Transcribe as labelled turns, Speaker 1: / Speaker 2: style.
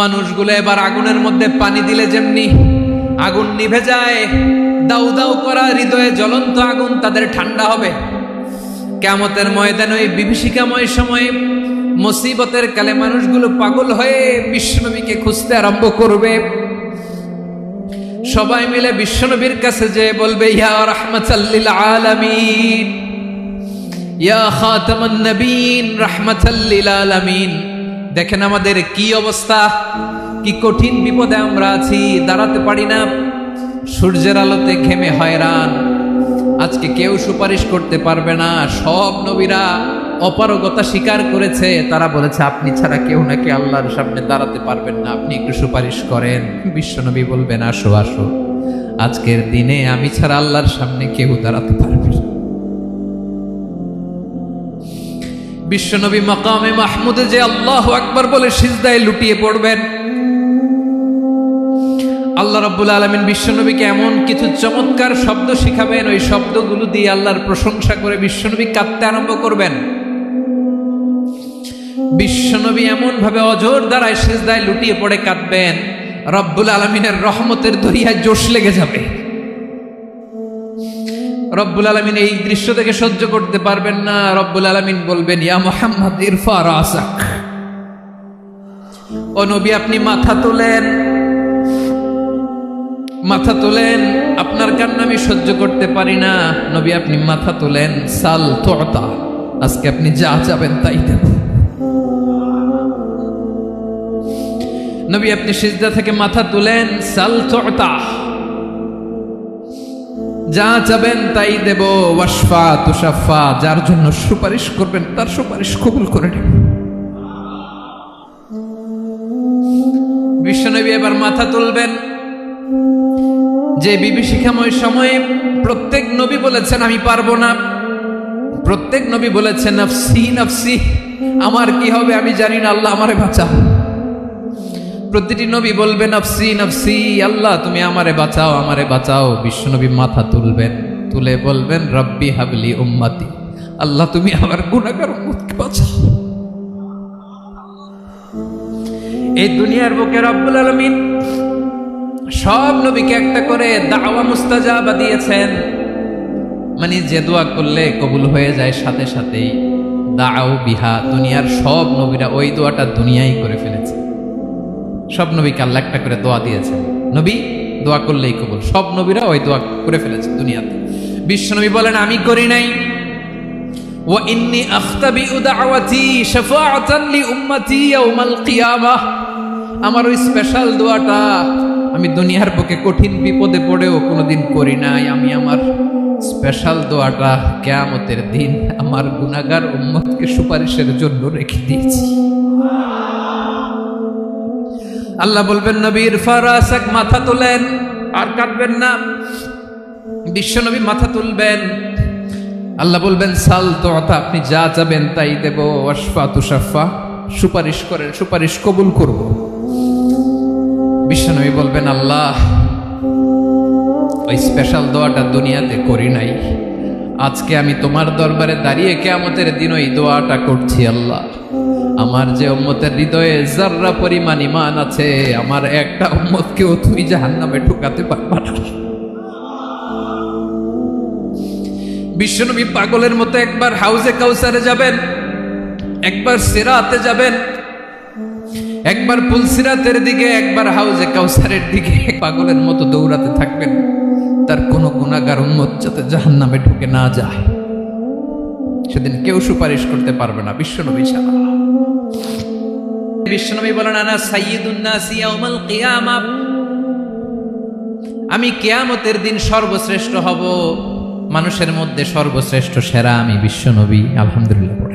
Speaker 1: মানুষগুলো এবার আগুনের মধ্যে পানি দিলে যেমনি আগুন নিভে যায়, দাউ দাউ করা হৃদয়ে জ্বলন্ত আগুন তাদের ঠান্ডা হবে। কিয়ামতের ময়দানে ওই বিভীষিকাময় সময়ে মুসিবতের কালে মানুষগুলো পাগল হয়ে বিশ্বনবীকে খুঁজতে আরম্ভ করবে। সবাই মিলে বিশ্বনবীর কাছে যেয়ে বলবে, ইয়া রাহমাতাল লিল আলামিন, ইয়া খাতামান নবীন, রাহমাতাল লিল আলামিন। দেখেন আমাদের কি অবস্থা, কি কঠিন বিপদে আমরা আছি, দাঁড়াতে পারি না, সূর্যের আলোতে ঘেমে হয়রান। আজকে কেউ সুপারিশ করতে পারবে না। সব নবীরা অপারগতা স্বীকার করেছে, তারা বলেছে আপনি ছাড়া কেউ নাকি আল্লাহর সামনে দাঁড়াতে পারবেন না, আপনি একটু সুপারিশ করেন। বিশ্বনবী বলবেন, আসো আসো, আজকের দিনে আমি ছাড়া আল্লাহর সামনে কেউ দাঁড়াতে পারবে না। বিশ্বনবী মাকামে মাহমুদে যে আল্লাহু আকবার বলে সিজদায় লুটিয়ে পড়বেন। আল্লাহ রাব্বুল আলামিন বিশ্বনবীকে এমন কিছু চমৎকার শব্দ শিখাবেন, ওই শব্দগুলো দিয়ে আল্লাহর প্রশংসা করে বিশ্বনবী কাঁদতে আরম্ভ করবেন। বিশ্বনবী এমন ভাবে অজর দ্বারায় সিজদায় লুটিয়ে পড়ে কাঁদবেন, রব্বুল আলামিনের রহমতের দরিয়ায় জোশ লেগে যাবে। রব্বুল আলামিন এই দৃশ্য থেকে সহ্য করতে পারবেন না। রব্বুল আলামিন বলবেন, ইয়া মুহাম্মদ ইরফা রাসাক, ও নবী আপনি মাথা তোলেন, মাথা তোলেন, আপনার কান্না আমি সহ্য করতে পারি না। নবী আপনি মাথা তোলেন, সাল তুতা, আজকে আপনি যা চাবেন তাই দেব। নবী আপনি সিজদা থেকে মাথা তুলেন, সাল তুতা, যা চাবেন তাই দেব। ওয়াশফা তুশাফা, যার জন্য সুপারিশ করবেন তার সুপারিশ কবুল করে নেব। বিশ্বনবী এবার মাথা তুলবেন। যে বিভীষিকাময় সময়ে প্রত্যেক নবী বলেছেন আমি পারবো না, প্রত্যেক নবী বলেছেন নফসি নফসি, আমার কি হবে আমি জানি না, আল্লাহ আমারে বাঁচাও। প্রতিটি নবী বলবেন নফসি নফসি, আল্লাহ তুমি আমারে বাঁচাও, আমারে বাঁচাও। বিশ্বনবী মাথা তুলবেন, তুলে বলবেন রব্বি হাবলি উম্মতি, আল্লাহ তুমি আমার গুনাহগার উম্মতকে বাঁচাও। এই দুনিয়ার বুকে রব্বুল আলামিন সব নবীকে একটা করে দাওয়া মুস্তাজাবা দিয়েছেন, মানে যে দোয়া করলে কবুল হয়ে যায় সাথে সাথেই। দাও বিহা, দুনিয়ার সব নবীরা ওই দোয়াটা দুনিয়ায় করে ফেলেছে। সব নবীকে আল্লাহ একটা করে দোয়া দিয়েছেন, নবী দোয়া করলেই কবুল। সব নবীরা ওই দোয়া করে ফেলেছে দুনিয়াতে। বিশ্বনবী বলেন আমি করি নাই। ওয়া ইন্নী আখতাবিউ দাওয়াতি শাফাআতান লি উম্মতি ইয়াউমাল কিয়ামাহ, আমার ওই স্পেশাল দোয়াটা আমি দুনিয়ার বুকে কঠিন বিপদে পড়েও কোনোদিন করি নাই। আমি আমার স্পেশাল দোয়াটা কিয়ামতের দিন আমার গুনাহগার উম্মতকে সুপারিশের জন্য রেখে দিয়েছি। আল্লাহ বলবেন নবীর ফারাসাক, মাথা তোলেন, আর কাটবেন না। বিশ্বনবী মাথা তুলবেন, আল্লাহ বলবেন সাল তুতা, আপনি যা চাবেন তাই দেব। ওয়াশফা তুশাফা, সুপারিশ করেন, সুপারিশ কবুল করব। বিশ্বনবী বলবেন আল্লাহ ওই স্পেশাল দোয়াটা দুনিয়াতে করি নাই, আজকে আমি তোমার দরবারে দাঁড়িয়ে কিয়ামতের দিন ওই দোয়াটা করছি। আল্লাহ আমার যে উম্মতের হৃদয়ে যাররা পরিমাণ ঈমান আছে, আমার একটা উম্মতকেও তুমি জাহান্নামে ঢুকাতে পারবা না। বিশ্বনবী পাগলের মতো একবার হাউজে কাউসারে যাবেন, একবার সিরাতে যাবেন, একবার পুলসিরাতের দিকে, একবার হাউজে কাউসারের দিকে, পাগলের মতো দৌড়াতে থাকবেন, তার কোনো গুনাহগার উম্মত যাতে জাহান্নামে ঢুকে না যায়। সেদিন কেউ সুপারিশ করতে পারবে না বিশ্বনবী ছাড়া। বিশ্বনবী বলেন আনা সাইয়্যিদুন নাসি ইয়াউমাল কিয়ামাহ, আমি কিয়ামতের দিন সর্বশ্রেষ্ঠ হব, মানুষের মধ্যে সর্বশ্রেষ্ঠ সেরা আমি বিশ্বনবী। আলহামদুলিল্লাহ।